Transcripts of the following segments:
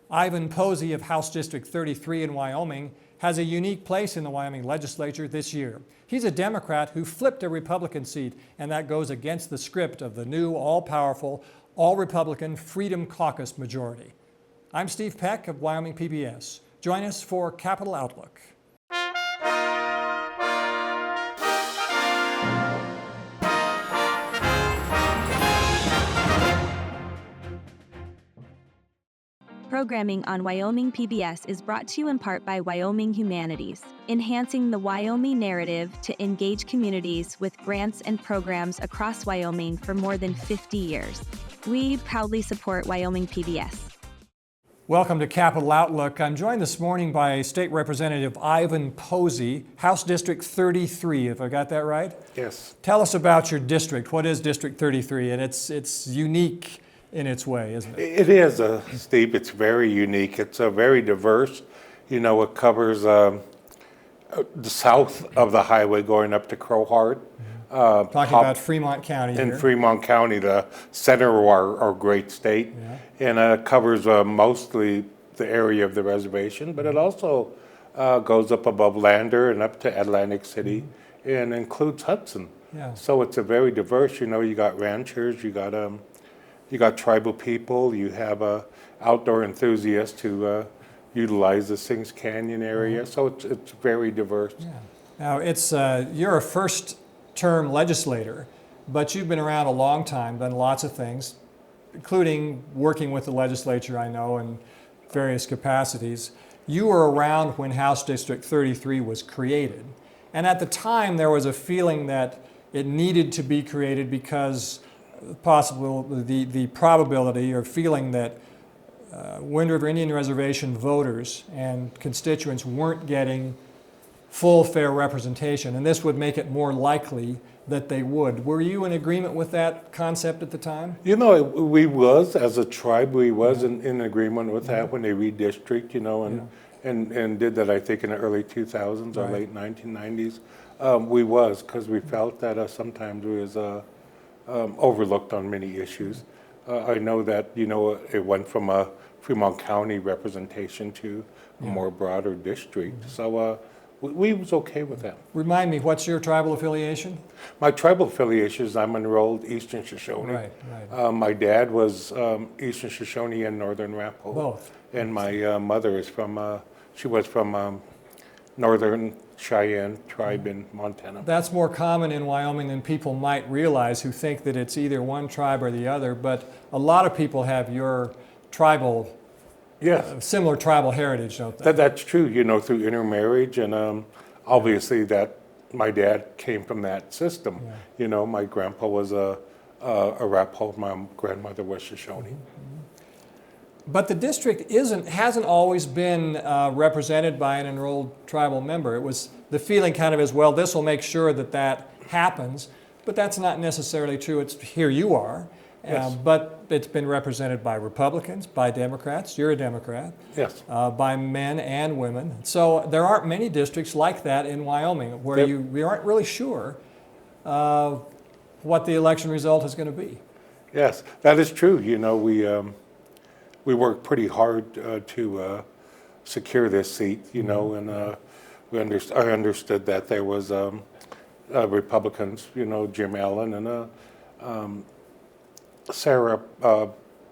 Ivan Posey of House District 33 in Wyoming has a unique place in the Wyoming legislature this year. He's a Democrat who flipped a Republican seat, and that goes against the script of the new, all-powerful, all-Republican Freedom Caucus majority. I'm Steve Peck of Wyoming PBS. Join us for Capitol Outlook. Programming on Wyoming PBS is brought to you in part by Wyoming Humanities, enhancing the Wyoming narrative to engage communities with grants and programs across Wyoming for more than 50 years. We proudly support Wyoming PBS. Welcome to Capitol Outlook. I'm joined this morning by State Representative Ivan Posey, House District 33, if I got that right? Yes. Tell us about your district. What is District 33? And it's unique in its way, isn't it? It is, Steve. It's very unique. It's very diverse. You know, it covers the south of the highway going up to Crowheart. Talking about Fremont County in here. Fremont County, the center of our great state. Yeah. And it covers mostly the area of the reservation, but it also goes up above Lander and up to Atlantic City and includes Hudson. Yeah. So it's a very diverse, you know, you got ranchers, you got tribal people, you have outdoor enthusiasts who utilize the Sings Canyon area, so it's very diverse. Yeah. Now, you're a first-term legislator, but you've been around a long time, done lots of things, including working with the legislature, I know, in various capacities. You were around when House District 33 was created, and at the time there was a feeling that it needed to be created because the probability or feeling that Wind River Indian Reservation voters and constituents weren't getting full, fair representation, and this would make it more likely that they would. Were you in agreement with that concept at the time? You know, we was, as a tribe, we was in agreement with that when they redistrict, you know, and did that, I think, in the early 2000s or late 1990s. We was, because we felt that sometimes we was overlooked on many issues. I know that, you know, it went from a Fremont County representation to a more broader district. So we was okay with that. Remind me, what's your tribal affiliation? My tribal affiliation is I'm enrolled Eastern Shoshone. Right. My dad was Eastern Shoshone and Northern Arapaho. Both. And my mother is from, she was from Northern Cheyenne tribe in Montana. That's more common in Wyoming than people might realize, who think that it's either one tribe or the other, but a lot of people have your tribal, similar tribal heritage, don't they? That's true, you know, through intermarriage, and obviously that my dad came from that system. Yeah. You know, my grandpa was a Arapaho, my grandmother was Shoshone. But the district hasn't always been represented by an enrolled tribal member. It was the feeling kind of as well, this will make sure that happens, but that's not necessarily true. It's here you are, but it's been represented by Republicans, by Democrats. You're a Democrat. Yes. By men and women. So there aren't many districts like that in Wyoming where we aren't really sure what the election result is going to be. Yes, that is true. You know, we worked pretty hard to secure this seat, you know, and I understood that there was Republicans, you know, Jim Allen and Sarah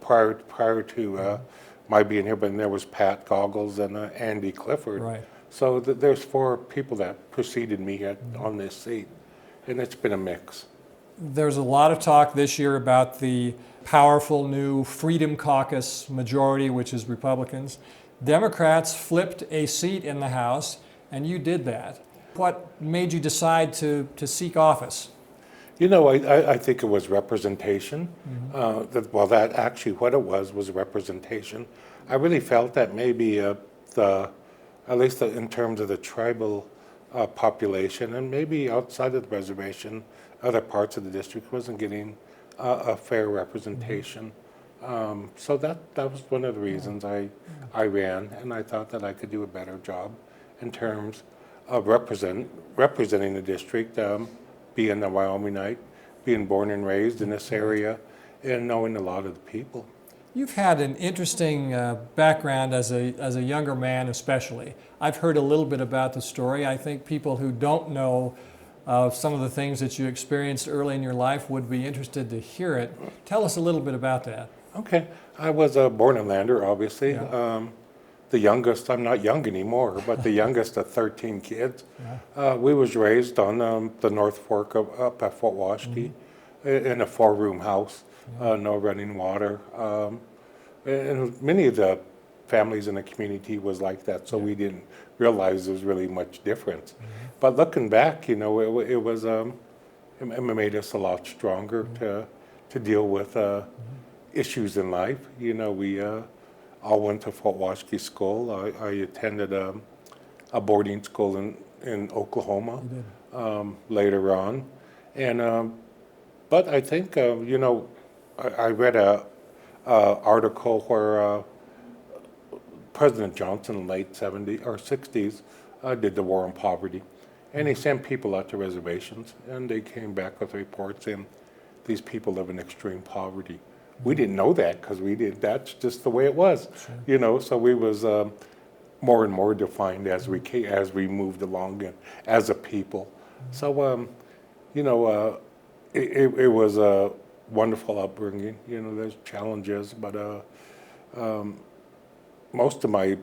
prior to my being here, but there was Pat Goggles and Andy Clifford. Right. So there's 4 people that preceded me on this seat, and it's been a mix. There's a lot of talk this year about the powerful new Freedom Caucus majority, which is Republicans. Democrats flipped a seat in the House, and you did that. What made you decide to seek office? You know, I think it was representation. That actually what it was representation. I really felt that maybe at least in terms of the tribal population, and maybe outside of the reservation, other parts of the district wasn't getting a fair representation. So that was one of the reasons I ran, and I thought that I could do a better job in terms of representing the district, being a Wyomingite, being born and raised in this area, and knowing a lot of the people. You've had an interesting background as a younger man, especially. I've heard a little bit about the story. I think people who don't know some of the things that you experienced early in your life would be interested to hear it. Tell us a little bit about that. Okay, I was born in Lander, obviously. Yeah. The youngest, I'm not young anymore, but the youngest of 13 kids. Yeah. We was raised on the North Fork up at Fort Washakie in a 4-room house, no running water. And many of the families in the community was like that, so we didn't realize there was really much difference. But looking back, it was, it made us a lot stronger to deal with issues in life. We all went to Fort Washakie School. I attended a boarding school in Oklahoma later on. And, but I think, I read a article where President Johnson in the late 70s or 60s did the war on poverty. And he sent people out to reservations, and they came back with reports saying these people live in extreme poverty. We didn't know that because that's just the way it was, so we was more and more defined as we moved along as a people. So, it was a wonderful upbringing. There's challenges, but most of my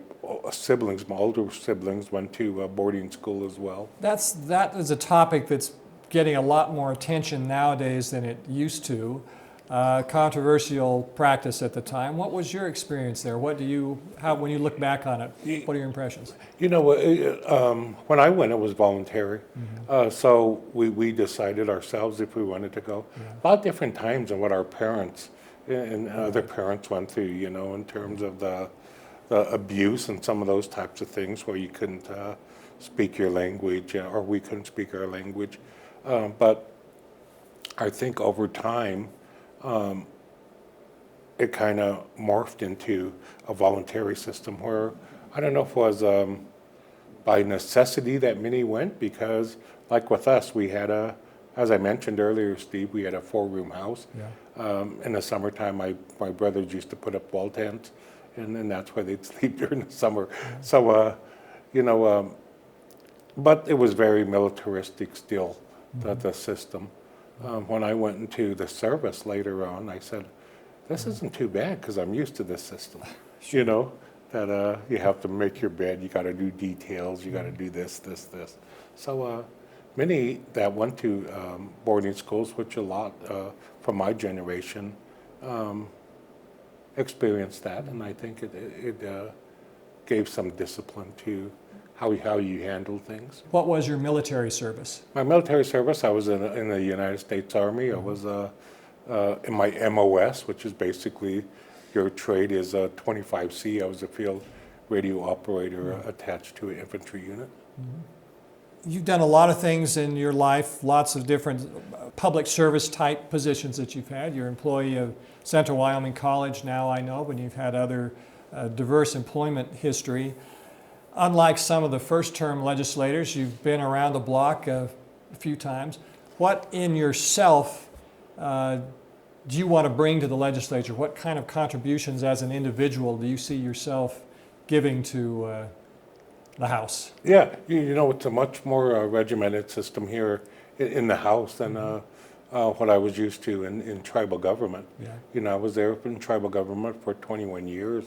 siblings, my older siblings, went to boarding school as well. That is a topic that's getting a lot more attention nowadays than it used to. Controversial practice at the time. What was your experience there? When you look back on it, what are your impressions? When I went, it was voluntary. So we decided ourselves if we wanted to go. A lot of different times than what our parents and other parents went through, in terms of the abuse and some of those types of things where you couldn't speak your language or we couldn't speak our language. But I think over time, it kind of morphed into a voluntary system where I don't know if it was by necessity that many went, because like with us, we had as I mentioned earlier, Steve, we had a 4-room house. In the summertime, my brothers used to put up wall tents, and then that's where they'd sleep during the summer. So, but it was very militaristic still, the system. When I went into the service later on, I said, this isn't too bad because I'm used to this system. That you have to make your bed, you got to do details, you got to do this. So many that went to boarding schools, which a lot from my generation experienced that, and I think it gave some discipline to how you handle things. What was your military service? My military service, I was in the United States Army. I was in my MOS, which is basically your trade is 25C. I was a field radio operator attached to an infantry unit. You've done a lot of things in your life, lots of different public service type positions that you've had. You're an employee of Central Wyoming College now, I know, but you've had other diverse employment history. Unlike some of the first-term legislators, you've been around the block a few times. What in yourself do you want to bring to the legislature? What kind of contributions as an individual do you see yourself giving to the House? Yeah, it's a much more regimented system here in the House than what I was used to in tribal government. I was there in tribal government for 21 years.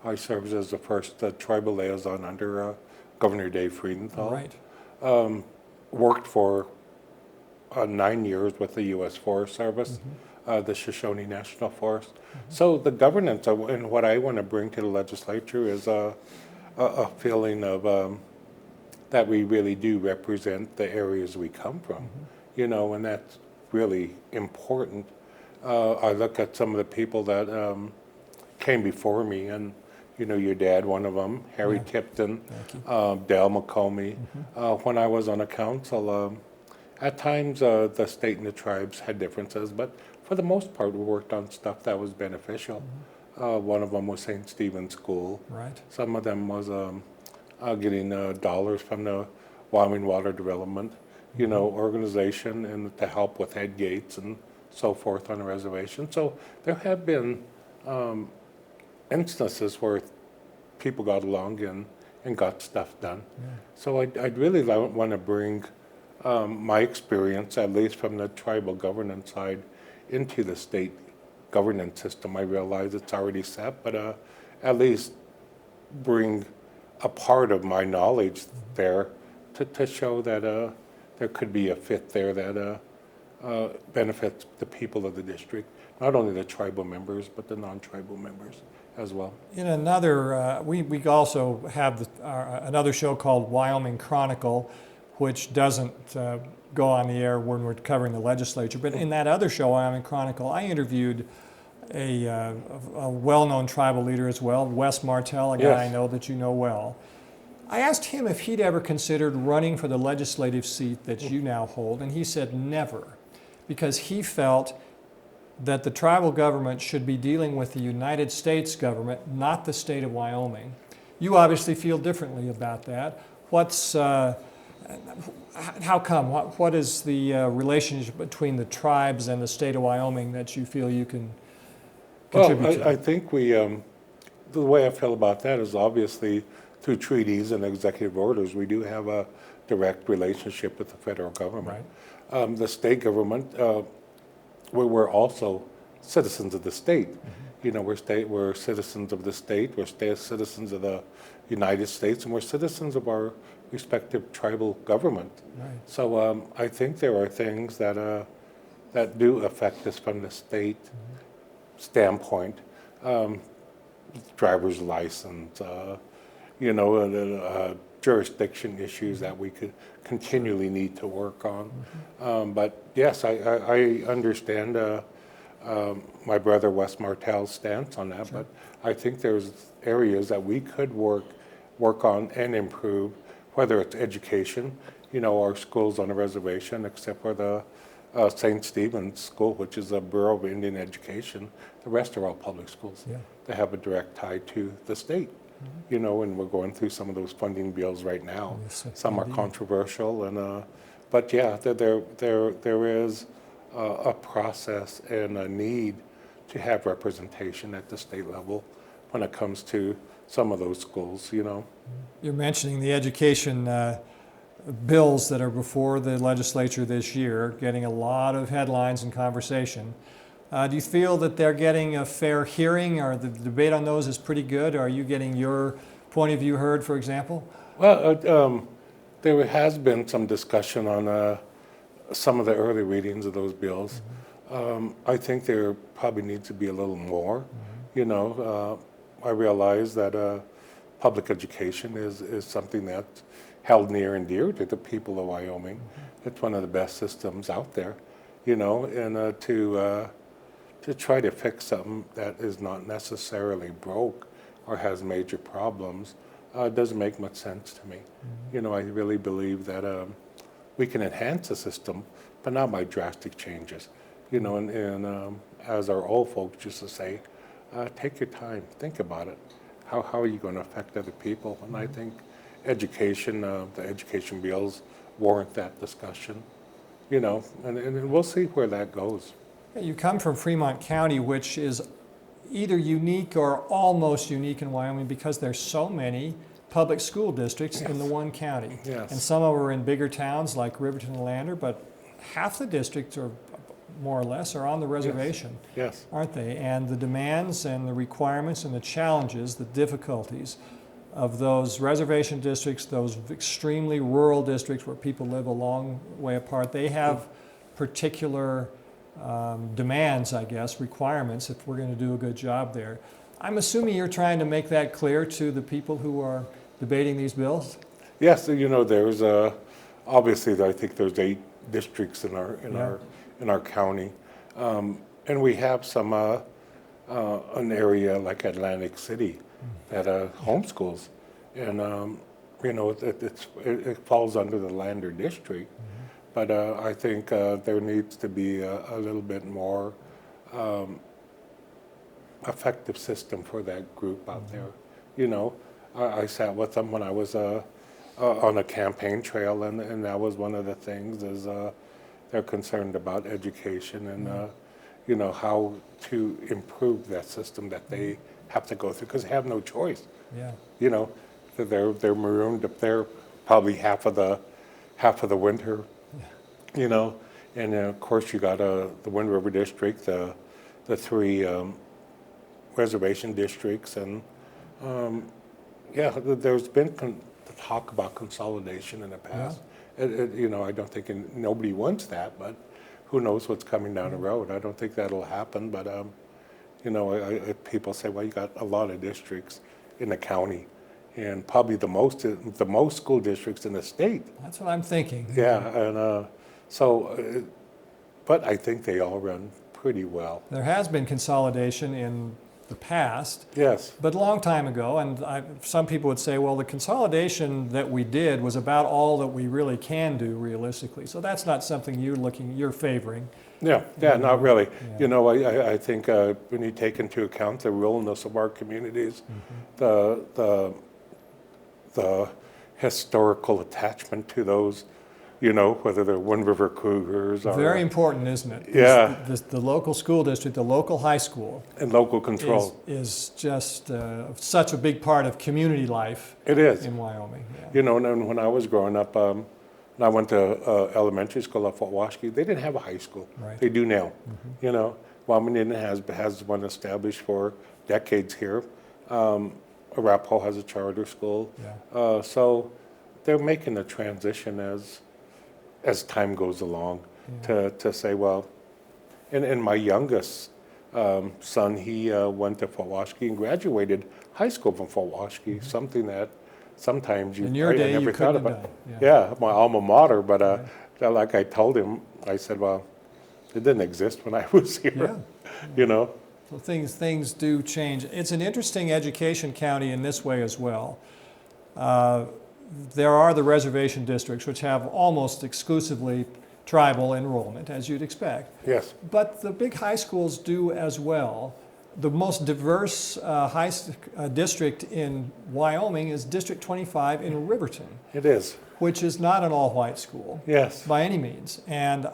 I served as the first tribal liaison under Governor Dave Friedenthal. Right. Worked for 9 years with the U.S. Forest Service, the Shoshone National Forest. So the governance and what I want to bring to the legislature is a feeling of that we really do represent the areas we come from, and that's really important. I look at some of the people that came before me, and your dad, one of them, Harry Tipton, Dale McComey. When I was on a council, at times the state and the tribes had differences, but for the most part, we worked on stuff that was beneficial. One of them was St. Stephen's School. Right. Some of them was getting dollars from the Wyoming Water Development, organization, and to help with head gates and so forth on the reservation. So there have been instances where people got along and got stuff done. So I'd really want to bring my experience, at least from the tribal governance side, into the state governance system. I realize it's already set, but at least bring a part of my knowledge there to show that there could be a fit there that benefits the people of the district, not only the tribal members, but the non-tribal members as well. In another, we also have another show called Wyoming Chronicle, which doesn't go on the air when we're covering the legislature. But in that other show, Wyoming Chronicle, I interviewed a well-known tribal leader as well, Wes Martell, a guy Yes. I know that you know well. I asked him if he'd ever considered running for the legislative seat that you now hold, and he said never, because he felt that the tribal government should be dealing with the United States government, not the state of Wyoming. You obviously feel differently about that. How come? What is the relationship between the tribes and the state of Wyoming that you feel you can contribute to? I think the way I feel about that is obviously through treaties and executive orders, we do have a direct relationship with the federal government. Right. The state government, we're also citizens of the state. You know, we're citizens of the state, we're citizens of the United States, and we're citizens of our respective tribal government. Right. So I think there are things that do affect us from the state standpoint. Driver's license, jurisdiction issues that we could continually need to work on. But yes, I understand my brother Wes Martell's stance on that, but I think there's areas that we could work on and improve, whether it's education, our schools on the reservation, except for the St. Stephen's School, which is a Bureau of Indian Education. The rest are all public schools. Yeah. They have a direct tie to the state. And we're going through some of those funding bills right now. Yes, Some are indeed. controversial, but yeah, there is a process and a need to have representation at the state level when it comes to some of those schools. You're mentioning the education bills that are before the legislature this year, getting a lot of headlines and conversation. Do you feel that they're getting a fair hearing, or the debate on those is pretty good? Are you getting your point of view heard, for example? Well, there has been some discussion on some of the early readings of those bills. I think there probably needs to be a little more. I realize that public education is something that's held near and dear to the people of Wyoming. It's one of the best systems out there, and to try to fix something that is not necessarily broke or has major problems doesn't make much sense to me. I really believe that we can enhance the system, but not by drastic changes. And as our old folks used to say, take your time, think about it. How are you going to affect other people? And I think education, the education bills warrant that discussion, and we'll see where that goes. You come from Fremont County, which is either unique or almost unique in Wyoming because there's so many public school districts in the one county. Yes. And some of them are in bigger towns like Riverton and Lander, but half the districts are more or less are on the reservation, Yes. aren't they? And the demands and the requirements and the challenges, the difficulties of those reservation districts, those extremely rural districts where people live a long way apart, they have particular demands, I guess, requirements if we're going to do a good job there. I'm assuming you're trying to make that clear to the people who are debating these bills? Yes, there's obviously I think there's 8 districts in our county, and we have some an area like Atlantic City that homeschools, and it falls under the Lander district. But I think there needs to be a little bit more effective system for that group out there. I sat with them when I was on a campaign trail, and that was one of the things is they're concerned about education and how to improve that system that they have to go through because they have no choice. Yeah. You know, they're marooned up there probably half of the winter. You know, and of course you got the Wind River District, the three reservation districts, and there's been talk about consolidation in the past. You know, I don't think nobody wants that, but who knows what's coming down the road. I don't think that'll happen, but you know, people say, well, you got a lot of districts in the county, and probably the most school districts in the state. That's what I'm thinking. Yeah, and but I think they all run pretty well. There has been consolidation in the past, Yes. but a long time ago, and some people would say, well, the consolidation that we did was about all that we really can do realistically. So that's not something you're favoring. Yeah, not really. Yeah. You know, I think when you take into account the ruralness of our communities, the historical attachment to those, you know, whether they're Wind River Cougars or... Very important, isn't it? Yeah. The local school district, the local high school... And local control. Is just such a big part of community life. It is. In Wyoming. Yeah. You know, and when I was growing up, and I went to elementary school at Washakie, they didn't have a high school. Right. They do now. You know, Wyoming has one established for decades here. Arapahoe has a charter school. Yeah. So they're making the transition as time goes along to say, well, and my youngest son, he went to Fort Washakie and graduated high school from Fort Washakie, something that sometimes In your day, you couldn't have done. Yeah, my alma mater, but like I told him, I said, well, it didn't exist when I was here, Yeah. you know. So things do change. It's an interesting education county in this way as well. There are the reservation districts, which have almost exclusively tribal enrollment, as you'd expect. Yes. But the big high schools do as well. The most diverse district in Wyoming is District 25 in Riverton, It is. which is not an all-white school. Yes. By any means. And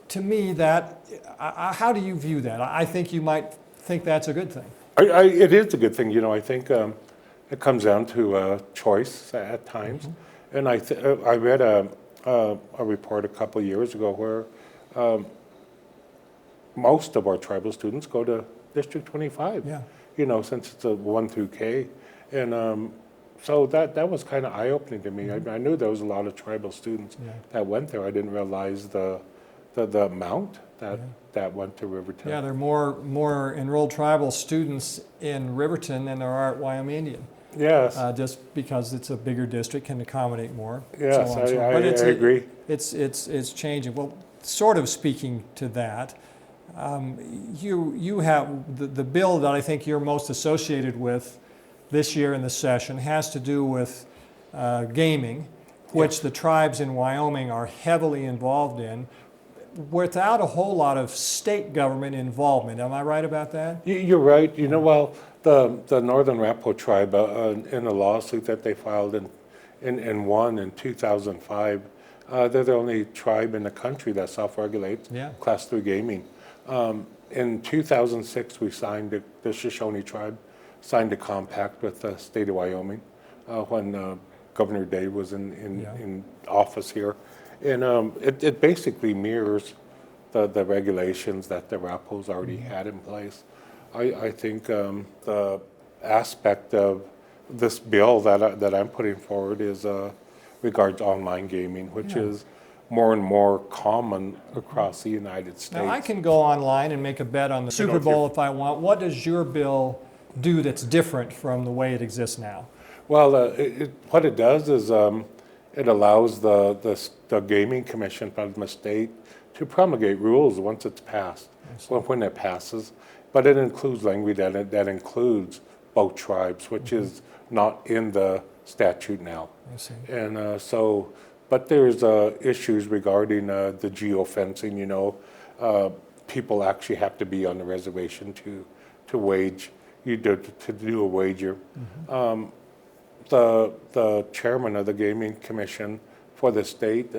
to me, how do you view that? I think you might think that's a good thing. It is a good thing, you know. I think it comes down to choice at times, and I read a report a couple of years ago where most of our tribal students go to District 25. Yeah. You know, since it's a 1 through K, and so that was kind of eye-opening to me. I knew there was a lot of tribal students that went there. I didn't realize the amount that went to Riverton. Yeah, there are more enrolled tribal students in Riverton than there are at Wyoming Indian. Yes. Just because it's a bigger district, can accommodate more. Yes, so on and so on. I But agree. It's changing. Well, sort of speaking to that, you have the bill that I think you're most associated with this year in the session has to do with gaming, which the tribes in Wyoming are heavily involved in, without a whole lot of state government involvement. Am I right about that? You're right. You know, well, the Northern Arapaho tribe, in a lawsuit that they filed and won in 2005, they're the only tribe in the country that self-regulates Class 3 gaming. In 2006, we signed, the Shoshone tribe signed a compact with the state of Wyoming when Governor Day was in office here. And it basically mirrors the regulations that the Arapahos already had in place. I think the aspect of this bill that I'm putting forward is regards online gaming, which is more and more common across the United States. Now, I can go online and make a bet on the Super Bowl if I want. What does your bill do that's different from the way it exists now? Well, what it does is it allows the Gaming Commission from the state to promulgate rules once it's passed, when it passes. But it includes language that includes both tribes, which is not in the statute now. I see. And but there's issues regarding the geofencing. You know, people actually have to be on the reservation to do a wager. The chairman of the Gaming Commission for the state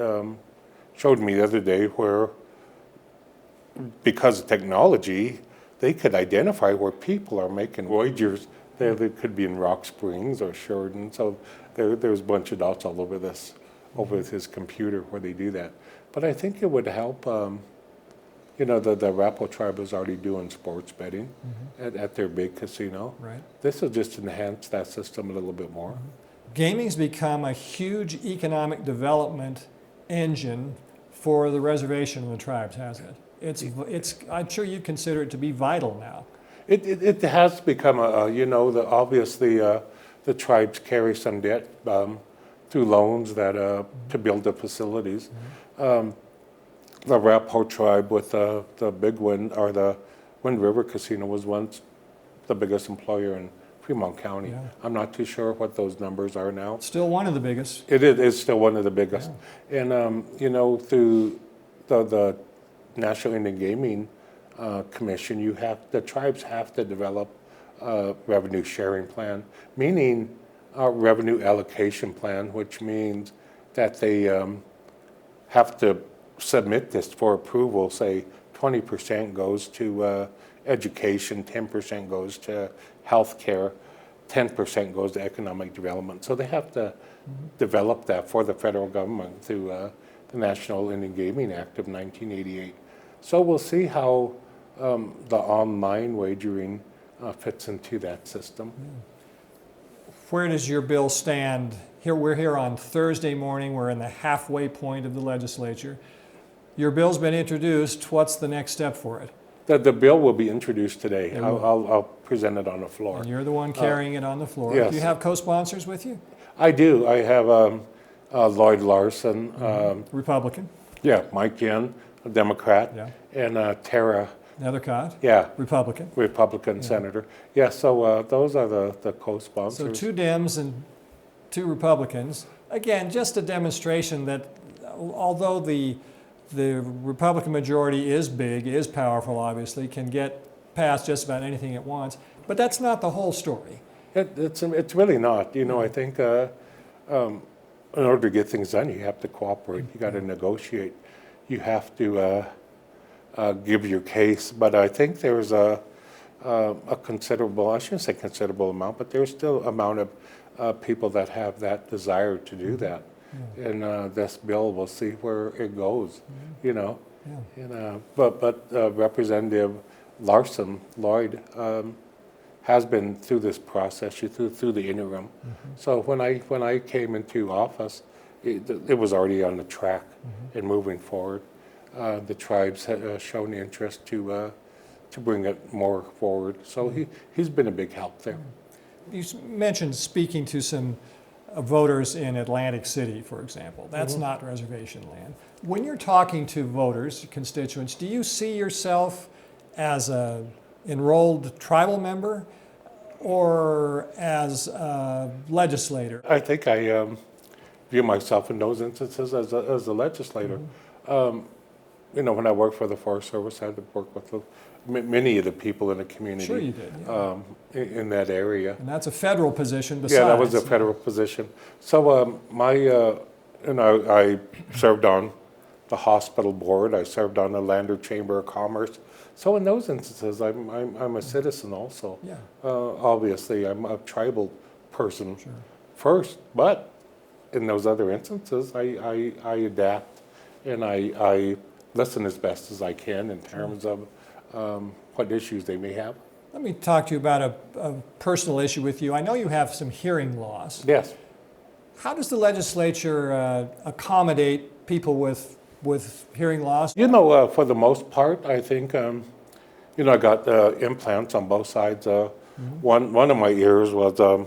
showed me the other day where, because of technology, they could identify where people are making wagers They could be in Rock Springs or Sheridan. So there's a bunch of dots all over this, over his computer where they do that. But I think it would help. You know, the Arapaho tribe is already doing sports betting at their big casino. Right. This will just enhance that system a little bit more. Gaming's become a huge economic development engine for the reservation and the tribes, hasn't it? I'm sure you consider it to be vital now. It has become obviously the tribes carry some debt through loans that to build the facilities. The Arapaho tribe with the big Wind, or the Wind River Casino, was once the biggest employer in Fremont County. Yeah. I'm not too sure what those numbers are now. Still one of the biggest. It is still one of the biggest. Yeah. And, through the National Indian Gaming Commission, the tribes have to develop a revenue sharing plan, meaning a revenue allocation plan, which means that they have to submit this for approval. Say 20% goes to education, 10% goes to healthcare, 10% goes to economic development. So they have to develop that for the federal government through the National Indian Gaming Act of 1988. So we'll see how the online wagering fits into that system. Where does your bill stand? We're here on Thursday morning. We're in the halfway point of the legislature. Your bill's been introduced. What's the next step for it? The bill will be introduced today. It will. I'll present it on the floor. And you're the one carrying it on the floor. Yes. Do you have co-sponsors with you? I do. I have Lloyd Larson, Republican, Mike Yen, a Democrat, Yeah. and Tara, Nethercott, yeah, Republican. Republican senator. Yeah, so those are the So co-sponsors. 2 Dems and 2 Republicans. Again, just a demonstration that although the Republican majority is big, is powerful, obviously, can get past just about anything it wants, but that's not the whole story. It's really not. I think in order to get things done, you have to cooperate. You got to negotiate. You have to give your case. But I think there's a considerable, I shouldn't say considerable amount, but there's still amount of people that have that desire to do that. And this bill, we'll see where it goes, Yeah. And, but Representative Lloyd, has been through this process, through the interim. So when I came into office, it was already on the track and moving forward. The tribes had shown interest to bring it more forward. So he's been a big help there. You mentioned speaking to some voters in Atlantic City, for example. That's not reservation land. When you're talking to voters, constituents, do you see yourself as a enrolled tribal member or as a legislator? I think I view myself in those instances as a legislator. When I worked for the Forest Service, I had to work with many of the people in the community. Sure you did, yeah. In that area. And that's a federal position besides. Yeah, that was a federal position. So I served on the hospital board. I served on the Lander Chamber of Commerce. So in those instances, I'm a citizen also. Yeah. Obviously, I'm a tribal person first, but in those other instances, I adapt and I listen as best as I can in terms of what issues they may have. Let me talk to you about a personal issue with you. I know you have some hearing loss. Yes. How does the legislature accommodate people with hearing loss? For the most part, I think, I got implants on both sides. One of my ears was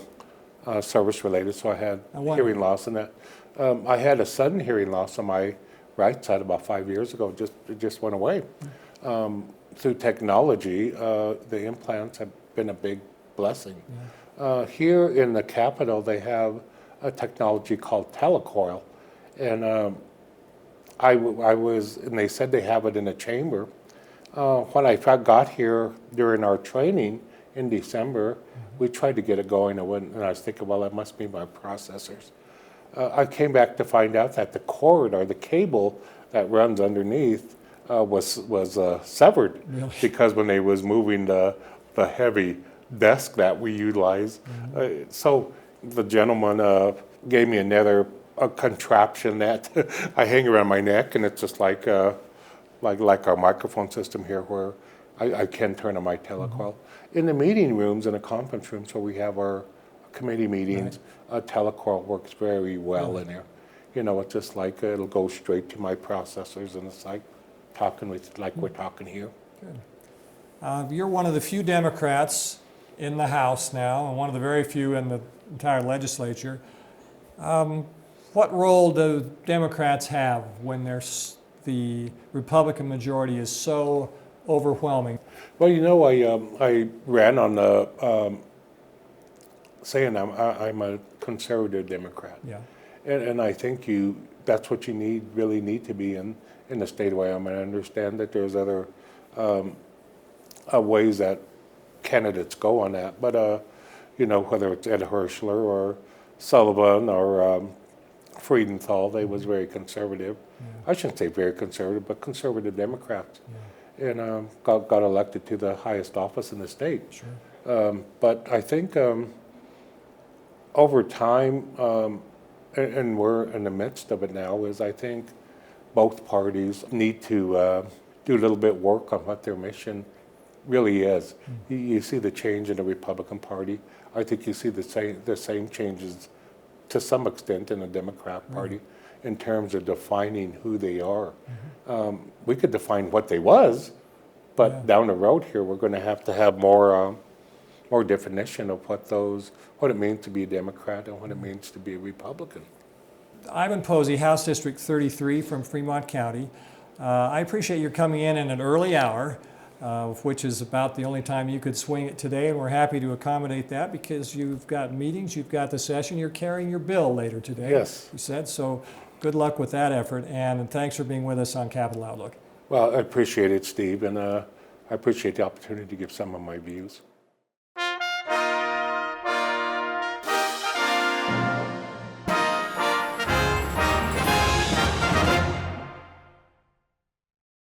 service related, so I had hearing loss in that. I had a sudden hearing loss on my right side about 5 years ago. It just went away. Through technology, the implants have been a big blessing. Here in the Capitol, they have a technology called telecoil, and and they said they have it in a chamber. When I got here during our training in December, we tried to get it going, and I was thinking, well, that must be my processors. I came back to find out that the cord or the cable that runs underneath was severed. Really? Because when they was moving the heavy desk that we utilize. So the gentleman gave me another contraption that I hang around my neck, and it's just like our microphone system here, where I can turn on my telequell. In the meeting rooms, in the conference rooms where we have our committee meetings, telequell works very well in there. You know, it's just like it'll go straight to my processors, and it's like talking with, like we're talking here. Good. You're one of the few Democrats in the House now, and one of the very few in the entire legislature. What role do Democrats have when the Republican majority is so overwhelming? Well, you know, I ran on the saying I'm a conservative Democrat. Yeah. And I think that's what you really need to be in the state of Wyoming. I understand that there's other ways that candidates go on that, but you know, whether it's Ed Hirschler or Sullivan or Friedenthal, they was very conservative. I shouldn't say very conservative, but conservative Democrats, and got elected to the highest office in the state. Sure. But I think over time, and we're in the midst of it now, is I think both parties need to do a little bit work on what their mission really is. You see the change in the Republican Party. I think you see the same changes to some extent in the Democrat Party in terms of defining who they are. We could define what they was, but down the road here, we're going to have more definition of what it means to be a Democrat and what it means to be a Republican. Ivan Posey, House District 33 from Fremont County. I appreciate your coming in at an early hour, which is about the only time you could swing it today, and we're happy to accommodate that because you've got meetings, you've got the session, you're carrying your bill later today. Yes. You said, so good luck with that effort, and thanks for being with us on Capital Outlook. Well, I appreciate it, Steve, and I appreciate the opportunity to give some of my views.